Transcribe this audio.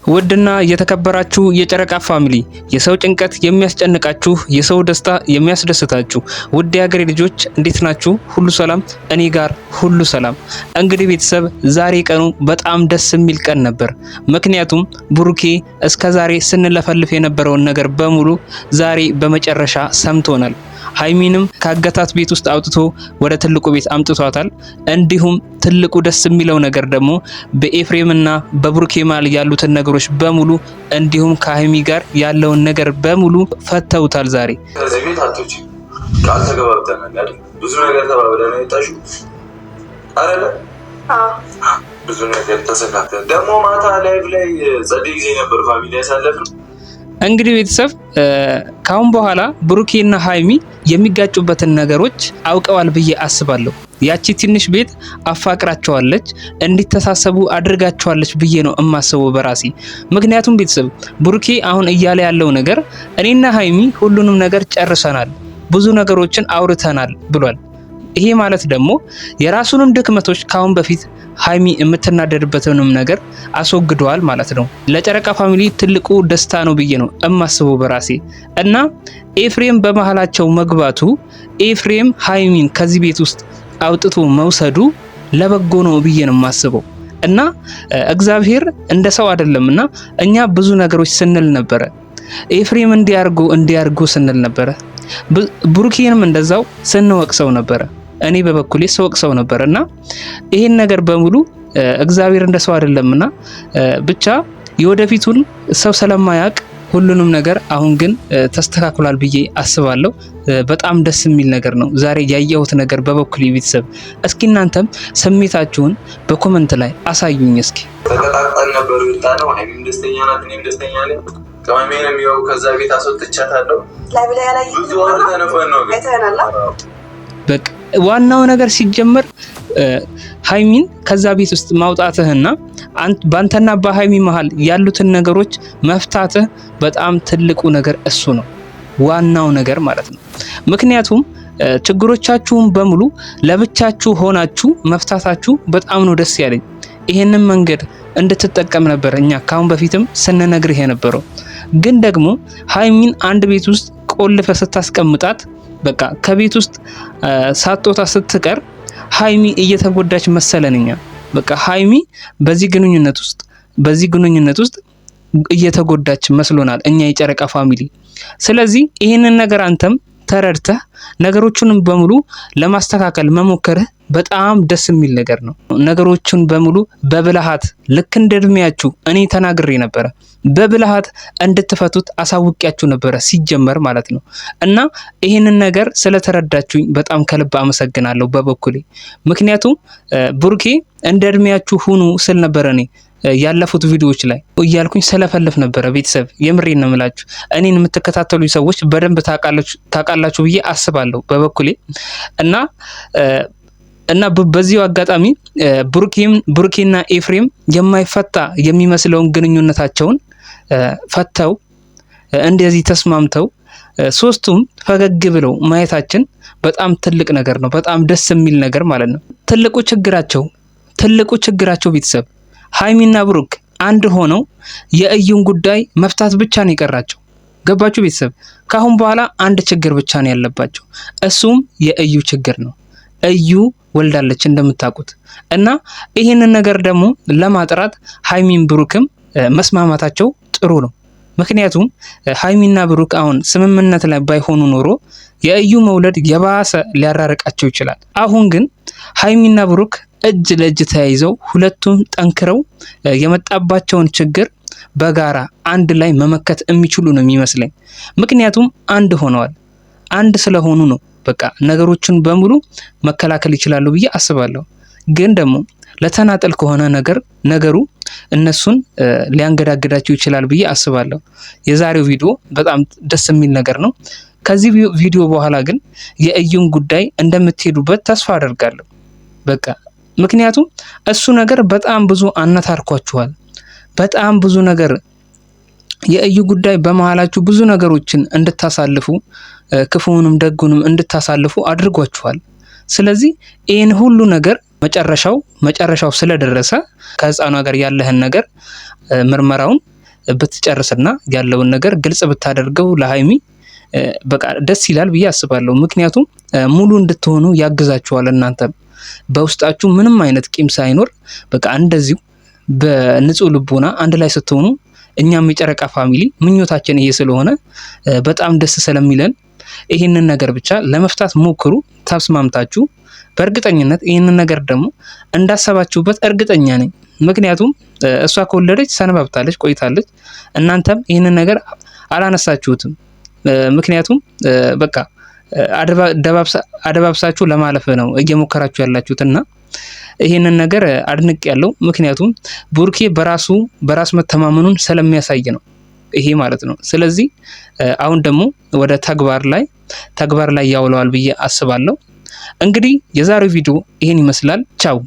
ውድና የተከበራችሁ የጨረቃ ፋሚሊ የሰው ጭንቀት የሚያስጨንቃችሁ የሰው ደስታ የሚያስደስታችሁ ውድ የሀገሬ ልጆች እንዴት ናችሁ? ሁሉ ሰላም? እኔ ጋር ሁሉ ሰላም። እንግዲህ ቤተሰብ ዛሬ ቀኑ በጣም ደስ የሚል ቀን ነበር። ምክንያቱም ብሩኬ እስከዛሬ ስንለፈልፍ የነበረውን ነገር በሙሉ ዛሬ በመጨረሻ ሰምቶናል። ሀይሚንም ካገታት ቤት ውስጥ አውጥቶ ወደ ትልቁ ቤት አምጥቷታል። እንዲሁም ትልቁ ደስ የሚለው ነገር ደግሞ በኤፍሬምና በብሩኬ መሃል ያሉትን ነገሮች በሙሉ እንዲሁም ከሀይሚ ጋር ያለውን ነገር በሙሉ ፈተውታል። ዛሬ ከዚህ ቤት አትውጪ ቃል ተገባብተናል። ብዙ ነገር ተባብለን ነው የወጣሽው አይደለ? ብዙ ነገር ተሰካከለ። ደግሞ ማታ ላይቭ ላይ ጸደይ ጊዜ ነበር ፋሚሊ ያሳለፍነው። እንግዲህ ቤተሰብ ካሁን በኋላ ብሩኬና ሀይሚ የሚጋጩበትን ነገሮች አውቀዋል ብዬ አስባለሁ። ያቺ ትንሽ ቤት አፋቅራቸዋለች፣ እንዲተሳሰቡ አድርጋቸዋለች ብዬ ነው እማስበው በራሴ። ምክንያቱም ቤተሰብ ብሩኬ አሁን እያለ ያለው ነገር እኔና ሀይሚ ሁሉንም ነገር ጨርሰናል፣ ብዙ ነገሮችን አውርተናል ብሏል። ይሄ ማለት ደግሞ የራሱንም ድክመቶች ካሁን በፊት ሀይሚ የምትናደድበትንም ነገር አስወግደዋል ማለት ነው። ለጨረቃ ፋሚሊ ትልቁ ደስታ ነው ብዬ ነው እማስበው በራሴ እና ኤፍሬም በመሃላቸው መግባቱ ኤፍሬም ሀይሚን ከዚህ ቤት ውስጥ አውጥቶ መውሰዱ ለበጎ ነው ብዬ ነው የማስበው። እና እግዚአብሔር እንደ ሰው አይደለምና እኛ ብዙ ነገሮች ስንል ነበረ። ኤፍሬም እንዲያርጉ ስንል ነበረ። ብሩኬንም እንደዛው ስንወቅሰው ነበረ። እኔ በበኩሌ ስወቅሰው ነበር እና ይሄን ነገር በሙሉ እግዚአብሔር እንደ ሰው አይደለምና ብቻ የወደፊቱን ሰው ስለማያውቅ ሁሉንም ነገር አሁን ግን ተስተካክሏል ብዬ አስባለሁ። በጣም ደስ የሚል ነገር ነው ዛሬ ያየሁት ነገር በበኩሌ። ቤተሰብ እስኪ እናንተም ስሜታችሁን በኮመንት ላይ አሳዩኝ። እስኪ ተቀጣጣን ነበር ይጣለው። ሀይሚም ደስተኛ ናት፣ እኔም ደስተኛ ነኝ። ከማሜንም ያው ከዛ ቤት አስወጥቻታለሁ። ብዙ ወር ተነፈን ነው በቃ ዋናው ነገር ሲጀመር ሀይሚን ከዛ ቤት ውስጥ ማውጣትህና ባንተና በሀይሚ መሃል ያሉትን ነገሮች መፍታትህ በጣም ትልቁ ነገር እሱ ነው፣ ዋናው ነገር ማለት ነው። ምክንያቱም ችግሮቻችሁን በሙሉ ለብቻችሁ ሆናችሁ መፍታታችሁ በጣም ነው ደስ ያለኝ። ይሄንን መንገድ እንድትጠቀም ነበር እኛ ካሁን በፊትም ስንነግርህ የነበረው። ግን ደግሞ ሀይሚን አንድ ቤት ውስጥ ቆልፈ ስታስቀምጣት በቃ ከቤት ውስጥ ሳትወጣ ስትቀር ሀይሚ እየተጎዳች መሰለንኛ። በቃ ሀይሚ በዚህ ግንኙነት ውስጥ እየተጎዳች መስሎናል እኛ የጨረቃ ፋሚሊ። ስለዚህ ይህንን ነገር አንተም ተረድተህ ነገሮቹንም በሙሉ ለማስተካከል መሞከርህ በጣም ደስ የሚል ነገር ነው። ነገሮቹን በሙሉ በብልሃት ልክ እንደ እድሜያችሁ እኔ ተናግሬ ነበረ፣ በብልሃት እንድትፈቱት አሳውቂያችሁ ነበረ ሲጀመር ማለት ነው። እና ይህንን ነገር ስለተረዳችሁኝ በጣም ከልብ አመሰግናለሁ በበኩሌ። ምክንያቱም ብሩኬ እንደ እድሜያችሁ ሁኑ ስል ነበረ እኔ ያለፉት ቪዲዮዎች ላይ እያልኩኝ ስለፈልፍ ነበረ። ቤተሰብ የምሬን ነው የምላችሁ። እኔን የምትከታተሉ ሰዎች በደንብ ታውቃላችሁ ብዬ አስባለሁ በበኩሌ እና በዚሁ አጋጣሚ ብሩኬና ኤፍሬም የማይፈታ የሚመስለውን ግንኙነታቸውን ፈተው እንደዚህ ተስማምተው ሶስቱም ፈገግ ብለው ማየታችን በጣም ትልቅ ነገር ነው። በጣም ደስ የሚል ነገር ማለት ነው። ትልቁ ችግራቸው ቤተሰብ ሀይሚና ብሩክ አንድ ሆነው የእዩን ጉዳይ መፍታት ብቻ ነው የቀራቸው። ገባችሁ ቤተሰብ? ካሁን በኋላ አንድ ችግር ብቻ ነው ያለባቸው፣ እሱም የእዩ ችግር ነው። እዩ ወልዳለች እንደምታውቁት እና ይሄንን ነገር ደግሞ ለማጥራት ሀይሚን ብሩክም መስማማታቸው ጥሩ ነው። ምክንያቱም ሀይሚና ብሩክ አሁን ስምምነት ላይ ባይሆኑ ኖሮ የእዩ መውለድ የባሰ ሊያራርቃቸው ይችላል። አሁን ግን ሀይሚና ብሩክ እጅ ለእጅ ተያይዘው ሁለቱም ጠንክረው የመጣባቸውን ችግር በጋራ አንድ ላይ መመከት የሚችሉ ነው የሚመስለኝ። ምክንያቱም አንድ ሆነዋል። አንድ ስለሆኑ ነው በቃ ነገሮችን በሙሉ መከላከል ይችላሉ ብዬ አስባለሁ። ግን ደግሞ ለተናጠል ከሆነ ነገሩ እነሱን ሊያንገዳግዳቸው ይችላል ብዬ አስባለሁ። የዛሬው ቪዲዮ በጣም ደስ የሚል ነገር ነው። ከዚህ ቪዲዮ በኋላ ግን የእዩን ጉዳይ እንደምትሄዱበት ተስፋ አደርጋለሁ። በቃ ምክንያቱም እሱ ነገር በጣም ብዙ አነታርኳችኋል። በጣም ብዙ ነገር የእዩ ጉዳይ በመሃላችሁ ብዙ ነገሮችን እንድታሳልፉ ክፉውንም ደጉንም እንድታሳልፉ አድርጓችኋል። ስለዚህ ይህን ሁሉ ነገር መጨረሻው ስለደረሰ ከህፃኗ ጋር ያለህን ነገር ምርመራውን ብትጨርስና ያለውን ነገር ግልጽ ብታደርገው ለሀይሚ በቃ ደስ ይላል ብዬ አስባለሁ። ምክንያቱም ሙሉ እንድትሆኑ ያግዛችኋል። እናንተም በውስጣችሁ ምንም አይነት ቂም ሳይኖር በቃ እንደዚሁ በንጹህ ልቦና አንድ ላይ ስትሆኑ እኛም የጨረቃ ፋሚሊ ምኞታችን ይሄ ስለሆነ በጣም ደስ ስለሚለን ይህንን ነገር ብቻ ለመፍታት ሞክሩ። ተስማምታችሁ በእርግጠኝነት ይህንን ነገር ደግሞ እንዳሰባችሁበት እርግጠኛ ነኝ። ምክንያቱም እሷ ከወለደች ሰነባብታለች ቆይታለች። እናንተም ይህንን ነገር አላነሳችሁትም። ምክንያቱም በቃ አደባብሳችሁ ለማለፍ ነው እየሞከራችሁ ያላችሁትና ይህንን ነገር አድንቅ ያለው ምክንያቱም ቡርኬ በራስ መተማመኑን ስለሚያሳይ ነው ይሄ ማለት ነው። ስለዚህ አሁን ደግሞ ወደ ተግባር ላይ ያውለዋል ብዬ አስባለሁ። እንግዲህ የዛሬው ቪዲዮ ይሄን ይመስላል። ቻው።